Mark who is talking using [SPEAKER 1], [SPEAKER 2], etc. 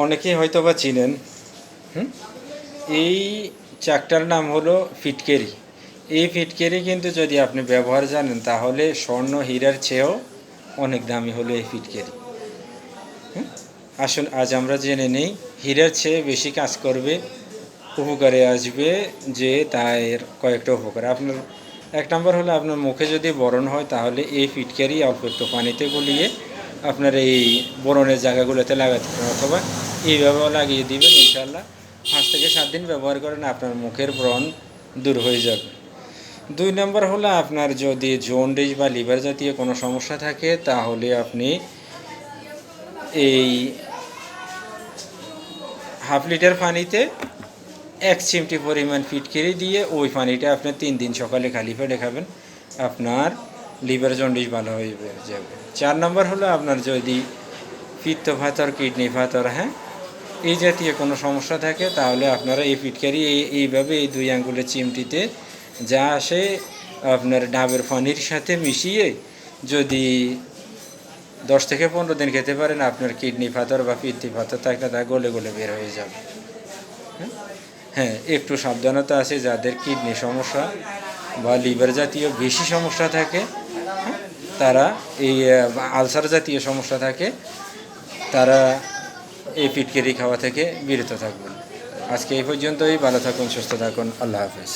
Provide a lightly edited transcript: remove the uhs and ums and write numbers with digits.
[SPEAKER 1] অনেকেই হয়তো বা চিনেন। হুম এই চাকটার নাম হলো ফিটকেরি। এই ফিটকেরি কিন্তু যদি আপনি ব্যবহার জানেন তাহলে স্বর্ণ হীরার চেয়েও অনেক দামি হলো এই ফিটকেরি। আসুন আজ আমরা জেনে নেই হীরার চেয়ে বেশি কাজ করবে, উপকারে আসবে যে তার কয়েকটা উপকার। আপনার এক নম্বর হলো আপনার মুখে যদি ব্রণ হয় তাহলে এই ফিটকারি অল্প একটু পানিতে গলিয়ে আপনার এই ব্রণের জায়গাগুলোতে লাগাতে পারেন, অথবা এইভাবেও লাগিয়ে দিবেন। ইনশাল্লাহ 5 থেকে 7 দিন ব্যবহার করেন আপনার মুখের ব্রণ দূর হয়ে যাবে। 2 নম্বর হলো আপনার যদি জন্ডিস বা লিভার জাতীয় কোনো সমস্যা থাকে তাহলে আপনি এই ½ লিটার পানিতে 1 চিমটি পরিমাণ ফিটকিরি দিয়ে ওই পানিটা আপনি 3 দিন সকালে খালি পেটে খাবেন, আপনার লিভার জন্ডিস ভালো হয়ে যাবে। 4 নম্বর হলো আপনার যদি পিত্ত পাথর, কিডনি পাথর, এই জাতীয় কোনো সমস্যা থাকে তাহলে আপনারা এই ফিটকারি এইভাবে এই 2 আঙ্গুলের চিমটিতে যা আসে আপনার ডাবের পানির সাথে মিশিয়ে যদি 10 থেকে 15 দিন খেতে পারেন, আপনার কিডনি পাথর বা পিত্তি পাথর থাকলে তা গলে গলে বের হয়ে যাবে। একটু সাবধানতা আছে যাদের কিডনি সমস্যা বা লিভার জাতীয় বেশি সমস্যা থাকে, তারা এই আলসার জাতীয় সমস্যা থাকে, তারা এই ফিটকিরি খাওয়া থেকে বিরত থাকবেন। আজকে এই পর্যন্তই। ভালো থাকুন, সুস্থ থাকুন। আল্লাহ হাফেজ।